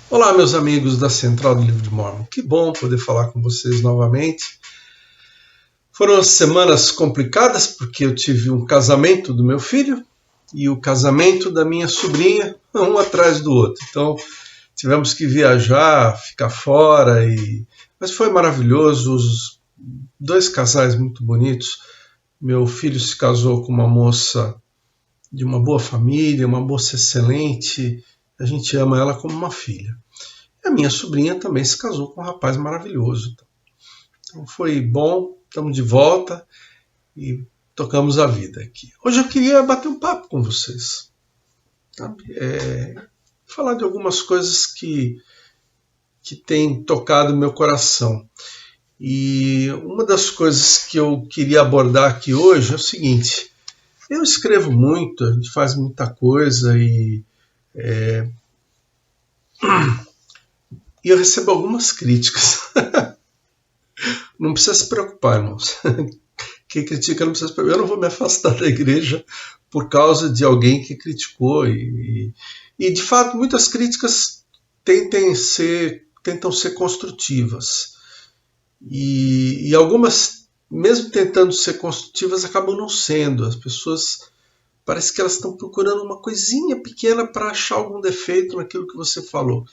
Olá, meus amigos da Central do Livro de Mormon. Que bom poder falar com vocês novamente. Foram semanas complicadas porque eu tive um casamento do meu filho e o casamento da minha sobrinha, um atrás do outro. Então, tivemos que viajar, ficar fora, mas foi maravilhoso. Os dois casais muito bonitos. Meu filho se casou com uma moça de uma boa família, uma moça excelente. A gente ama ela como uma filha. A minha sobrinha também se casou com um rapaz maravilhoso. Então foi bom, estamos de volta e tocamos a vida aqui. Hoje eu queria bater um papo com vocês. Sabe? Falar de algumas coisas que têm tocado meu coração. E uma das coisas que eu queria abordar aqui hoje é o seguinte. Eu escrevo muito, a gente faz muita coisa e eu recebo algumas críticas. Não precisa se preocupar, irmãos. Quem critica não precisa se preocupar. Eu não vou me afastar da igreja por causa de alguém que criticou. E de fato, muitas críticas tentam ser construtivas. E algumas, mesmo tentando ser construtivas, acabam não sendo. As pessoas parece que elas estão procurando uma coisinha pequena para achar algum defeito naquilo que você falou.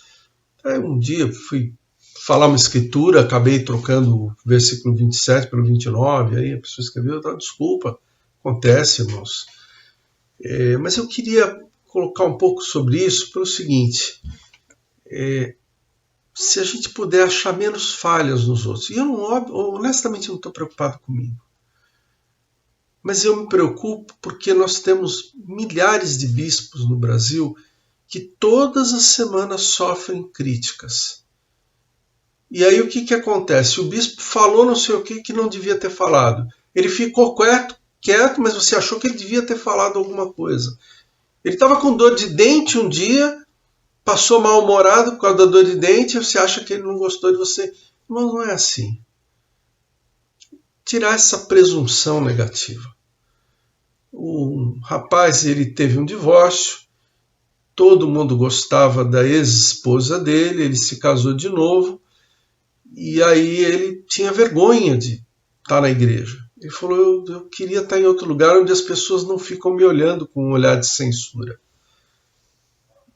Aí um dia fui falar uma escritura, acabei trocando o versículo 27 pelo 29, aí a pessoa escreveu, desculpa, acontece, irmãos. Mas eu queria colocar um pouco sobre isso pelo seguinte, se a gente puder achar menos falhas nos outros, e eu honestamente não estou preocupado comigo, mas eu me preocupo porque nós temos milhares de bispos no Brasil que todas as semanas sofrem críticas. E aí o que acontece? O bispo falou não sei o que não devia ter falado. Ele ficou quieto, mas você achou que ele devia ter falado alguma coisa. Ele estava com dor de dente um dia, passou mal-humorado por causa da dor de dente, e você acha que ele não gostou de você. Mas não é assim. Tirar essa presunção negativa. O rapaz, ele teve um divórcio, todo mundo gostava da ex-esposa dele, ele se casou de novo, e aí ele tinha vergonha de estar na igreja. Ele falou, eu queria estar em outro lugar onde as pessoas não ficam me olhando com um olhar de censura.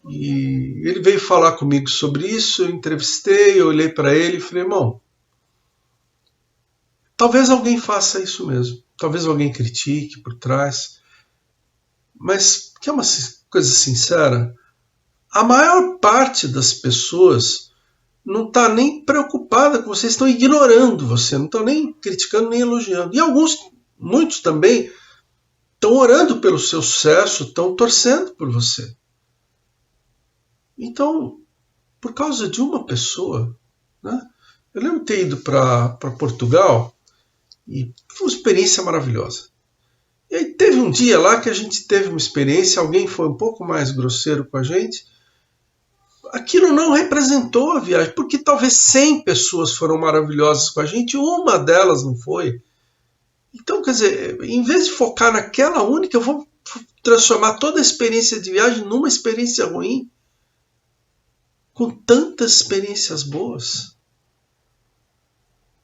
E ele veio falar comigo sobre isso, eu entrevistei, eu olhei para ele e falei, irmão, talvez alguém faça isso mesmo. Talvez alguém critique por trás. Mas, que é uma coisa sincera, a maior parte das pessoas não está nem preocupada com você, estão ignorando você, não estão nem criticando nem elogiando. E muitos também, estão orando pelo seu sucesso, estão torcendo por você. Então, por causa de uma pessoa, né? Eu lembro de ter ido para Portugal e foi uma experiência maravilhosa. E aí teve um dia lá que a gente teve uma experiência, alguém foi um pouco mais grosseiro com a gente. Aquilo não representou a viagem, porque talvez 100 pessoas foram maravilhosas com a gente, uma delas não foi. Então, quer dizer, em vez de focar naquela única, eu vou transformar toda a experiência de viagem numa experiência ruim, com tantas experiências boas.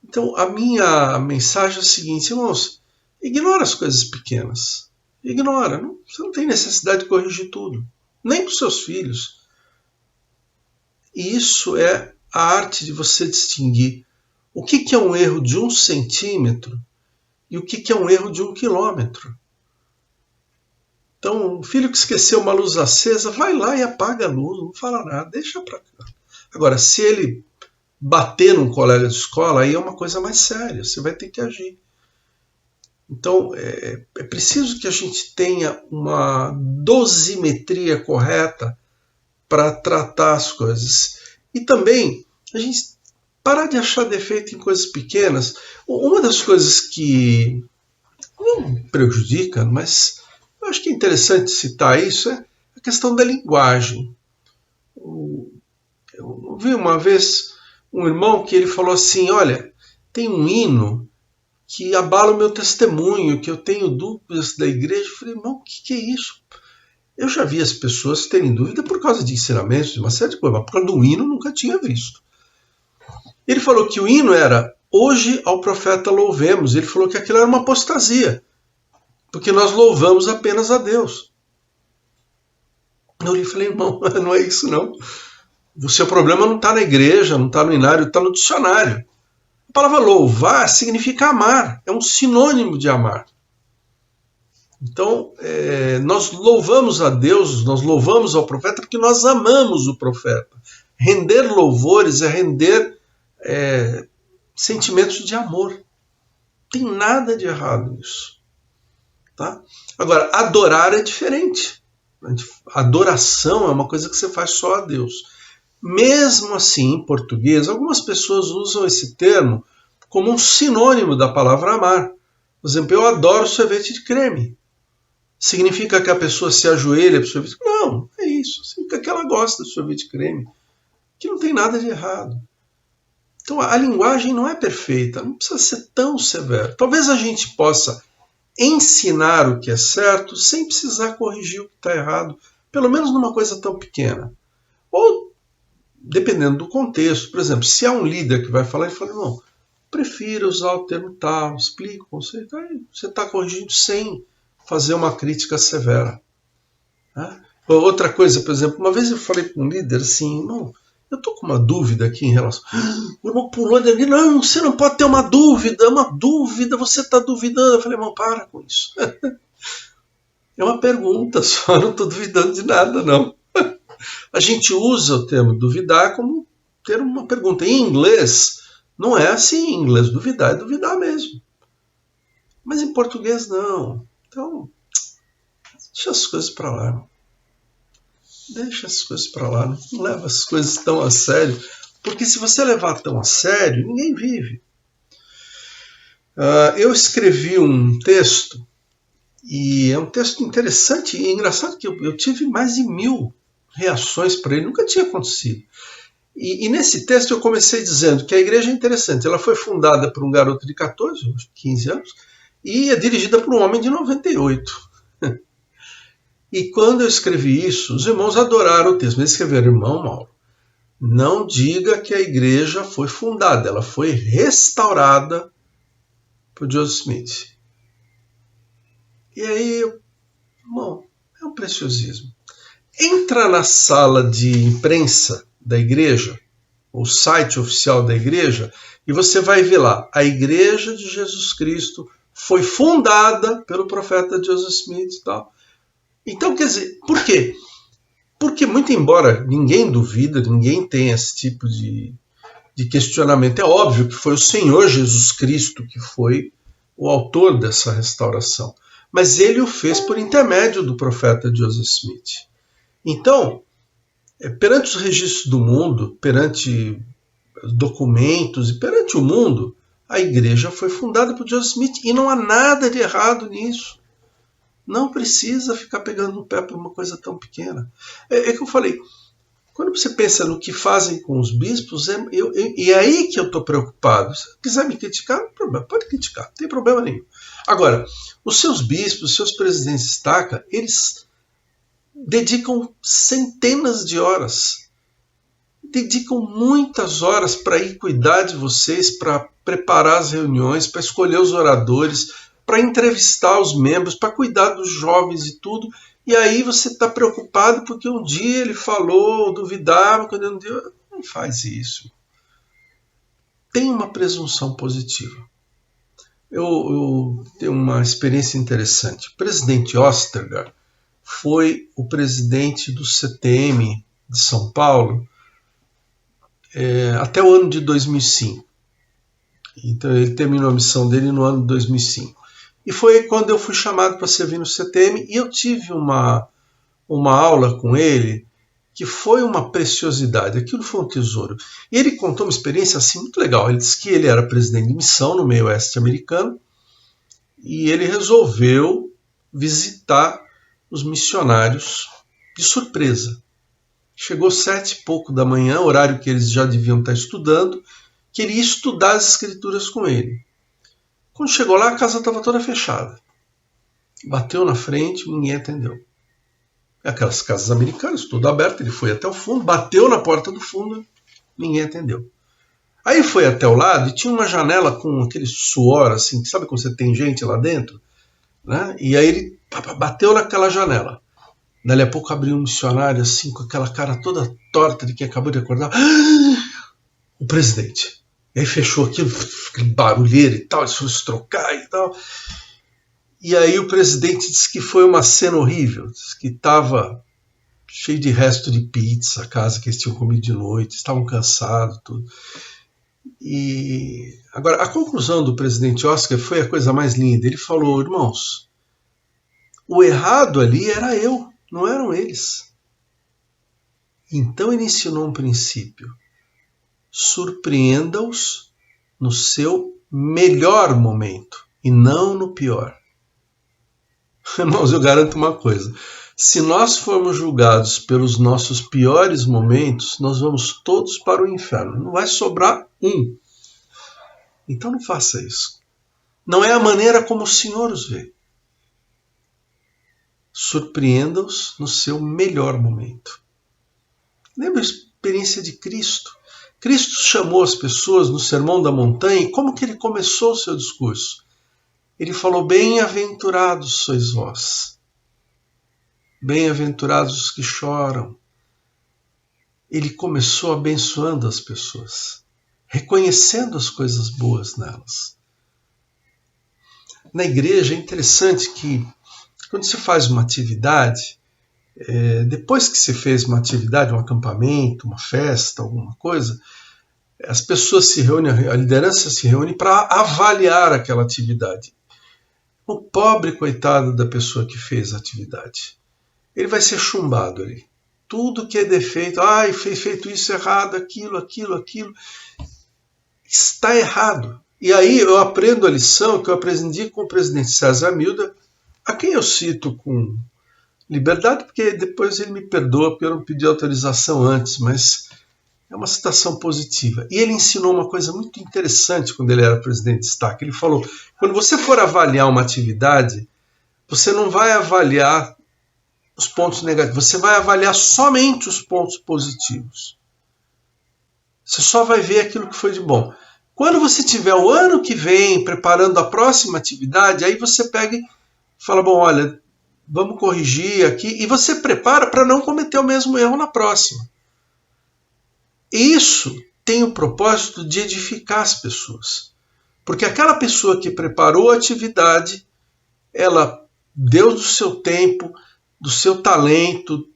Então, a minha mensagem é a seguinte, irmãos, ignora as coisas pequenas. Ignora, você não tem necessidade de corrigir tudo, nem para os seus filhos. E isso é a arte de você distinguir o que é um erro de 1 centímetro e o que é um erro de 1 quilômetro. Então, o filho que esqueceu uma luz acesa, vai lá e apaga a luz, não fala nada, deixa para cá. Agora, se ele bater num colega de escola, aí é uma coisa mais séria, você vai ter que agir. Então, é preciso que a gente tenha uma dosimetria correta para tratar as coisas. E também, a gente parar de achar defeito em coisas pequenas. Uma das coisas que não prejudica, mas eu acho que é interessante citar isso, é a questão da linguagem. Eu vi uma vez um irmão que ele falou assim, olha, tem um hino que abala o meu testemunho, que eu tenho dúvidas da igreja. Eu falei, irmão, o que é isso? Eu já vi as pessoas terem dúvida por causa de ensinamentos, de uma série de coisas, mas por causa do hino nunca tinha visto. Ele falou que o hino era "Hoje ao profeta louvemos". Ele falou que aquilo era uma apostasia, porque nós louvamos apenas a Deus. Eu falei, irmão, não é isso não. O seu problema não está na igreja, não está no inário, está no dicionário. A palavra louvar significa amar, é um sinônimo de amar. Então, nós louvamos a Deus, nós louvamos ao profeta porque nós amamos o profeta. Render louvores é render sentimentos de amor. Não tem nada de errado nisso. Tá? Agora, adorar é diferente. Adoração é uma coisa que você faz só a Deus. Mesmo assim, em português, algumas pessoas usam esse termo como um sinônimo da palavra amar. Por exemplo, eu adoro sorvete de creme. Significa que a pessoa se ajoelha para o sorvete de creme? Não, é isso. Significa que ela gosta de sorvete de creme. Que não tem nada de errado. Então, a linguagem não é perfeita, não precisa ser tão severo. Talvez a gente possa ensinar o que é certo sem precisar corrigir o que está errado, pelo menos numa coisa tão pequena. Ou, dependendo do contexto, por exemplo, se há um líder que vai falar e fala, não, prefiro usar o termo tal, explica o conceito, aí você está corrigindo sem fazer uma crítica severa. Outra coisa, por exemplo, uma vez eu falei para um líder assim, irmão, eu estou com uma dúvida aqui em relação... O irmão pulou ali, não, você não pode ter uma dúvida, você está duvidando. Eu falei, irmão, para com isso. É uma pergunta só, não estou duvidando de nada, não. A gente usa o termo duvidar como ter uma pergunta. Em inglês, não é assim. Em inglês, duvidar é duvidar mesmo. Mas em português, não. Então, deixa as coisas para lá. Deixa as coisas para lá. Não leva as coisas tão a sério. Porque se você levar tão a sério, ninguém vive. Eu escrevi um texto, e é um texto interessante e engraçado que eu tive mais de 1000 reações para ele. Nunca tinha acontecido. E nesse texto eu comecei dizendo que a igreja é interessante. Ela foi fundada por um garoto de 14, 15 anos, e é dirigida por um homem de 98. E quando eu escrevi isso, os irmãos adoraram o texto. Eles escreveram, irmão Mauro, não diga que a igreja foi fundada, ela foi restaurada por Joseph Smith. E aí, bom, é um preciosismo. Entra na sala de imprensa da igreja, o site oficial da igreja, e você vai ver lá, a Igreja de Jesus Cristo foi fundada pelo profeta Joseph Smith e tal. Então, quer dizer, por quê? Porque, muito embora ninguém duvida, ninguém tem esse tipo de questionamento, é óbvio que foi o Senhor Jesus Cristo que foi o autor dessa restauração. Mas ele o fez por intermédio do profeta Joseph Smith. Então, perante os registros do mundo, perante documentos e perante o mundo, a igreja foi fundada por Joseph Smith e não há nada de errado nisso. Não precisa ficar pegando no pé por uma coisa tão pequena. É que eu falei, quando você pensa no que fazem com os bispos, é aí que eu estou preocupado. Se quiser me criticar, não tem problema, pode criticar, não tem problema nenhum. Agora, os seus bispos, os seus presidentes de estaca, eles dedicam centenas de horas, dedicam muitas horas para ir cuidar de vocês, para preparar as reuniões, para escolher os oradores, para entrevistar os membros, para cuidar dos jovens e tudo. E aí você está preocupado porque um dia ele falou, duvidava, quando um dia... Não faz isso. Tem uma presunção positiva. Eu tenho uma experiência interessante. O presidente Ostergaard foi o presidente do CTM de São Paulo até o ano de 2005. Então ele terminou a missão dele no ano de 2005. E foi quando eu fui chamado para servir no CTM e eu tive uma aula com ele que foi uma preciosidade, aquilo foi um tesouro. E ele contou uma experiência assim muito legal. Ele disse que ele era presidente de missão no meio oeste americano e ele resolveu visitar os missionários de surpresa. Chegou 7h pouco da manhã, horário que eles já deviam estar estudando, queria estudar as escrituras com ele. Quando chegou lá, a casa estava toda fechada. Bateu na frente, ninguém atendeu. Aquelas casas americanas, tudo aberto, ele foi até o fundo, bateu na porta do fundo, ninguém atendeu. Aí foi até o lado e tinha uma janela com aquele suor, assim, sabe quando você tem gente lá dentro? Né? E aí ele bateu naquela janela. Dali a pouco abriu um missionário, assim, com aquela cara toda torta de quem acabou de acordar. O presidente. E aí fechou aquilo, aquele barulheiro e tal, eles foram se trocar e tal. E aí o presidente disse que foi uma cena horrível, disse que estava cheio de resto de pizza, a casa que eles tinham comido de noite, estavam cansados, tudo. E agora, a conclusão do presidente Oscar foi a coisa mais linda. Ele falou, irmãos, o errado ali era eu, não eram eles. Então ele ensinou um princípio. Surpreenda-os no seu melhor momento e não no pior. Irmãos, eu garanto uma coisa. Se nós formos julgados pelos nossos piores momentos, nós vamos todos para o inferno. Não vai sobrar um. Então não faça isso. Não é a maneira como o Senhor os vê. Surpreenda-os no seu melhor momento. Lembra a experiência de Cristo? Cristo chamou as pessoas no Sermão da Montanha e como que ele começou o seu discurso? Ele falou, bem-aventurados sois vós. Bem-aventurados os que choram. Ele começou abençoando as pessoas, reconhecendo as coisas boas nelas. Na igreja é interessante que quando se faz uma atividade, depois que se fez uma atividade, um acampamento, uma festa, alguma coisa, as pessoas se reúnem, a liderança se reúne para avaliar aquela atividade. O pobre coitado da pessoa que fez a atividade, ele vai ser chumbado ali. Tudo que é defeito, fez feito isso errado, aquilo, está errado. E aí eu aprendo a lição que eu aprendi com o presidente César Milda, a quem eu cito com liberdade, porque depois ele me perdoa, porque eu não pedi autorização antes, mas é uma citação positiva. E ele ensinou uma coisa muito interessante quando ele era presidente de destaque. Ele falou, quando você for avaliar uma atividade, você não vai avaliar os pontos negativos, você vai avaliar somente os pontos positivos. Você só vai ver aquilo que foi de bom. Quando você tiver o ano que vem preparando a próxima atividade, aí você pega e fala, bom, olha, vamos corrigir aqui, e você prepara para não cometer o mesmo erro na próxima. Isso tem o propósito de edificar as pessoas. Porque aquela pessoa que preparou a atividade, ela deu do seu tempo, do seu talento,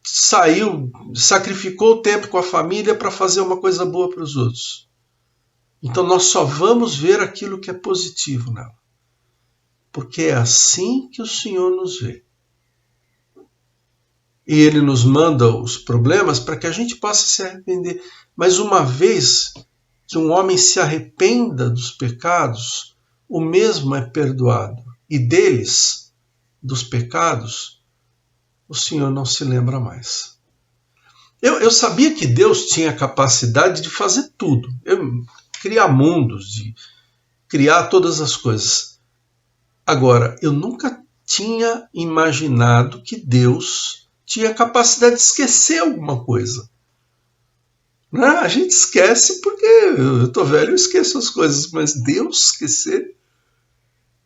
saiu, sacrificou o tempo com a família para fazer uma coisa boa para os outros. Então nós só vamos ver aquilo que é positivo nela. Porque é assim que o Senhor nos vê. E Ele nos manda os problemas para que a gente possa se arrepender. Mas uma vez que um homem se arrependa dos pecados, o mesmo é perdoado. E deles, dos pecados, o Senhor não se lembra mais. Eu sabia que Deus tinha a capacidade de fazer tudo. Criar mundos, de criar todas as coisas. Agora, eu nunca tinha imaginado que Deus tinha a capacidade de esquecer alguma coisa. Né? A gente esquece porque eu estou velho, eu esqueço as coisas, mas Deus esquecer.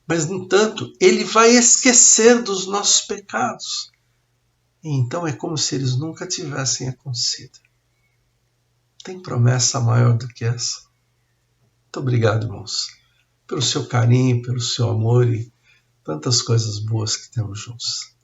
Mas, no entanto, Ele vai esquecer dos nossos pecados. E então é como se eles nunca tivessem acontecido. Tem promessa maior do que essa? Muito obrigado, irmãos, pelo seu carinho, pelo seu amor e tantas coisas boas que temos juntos.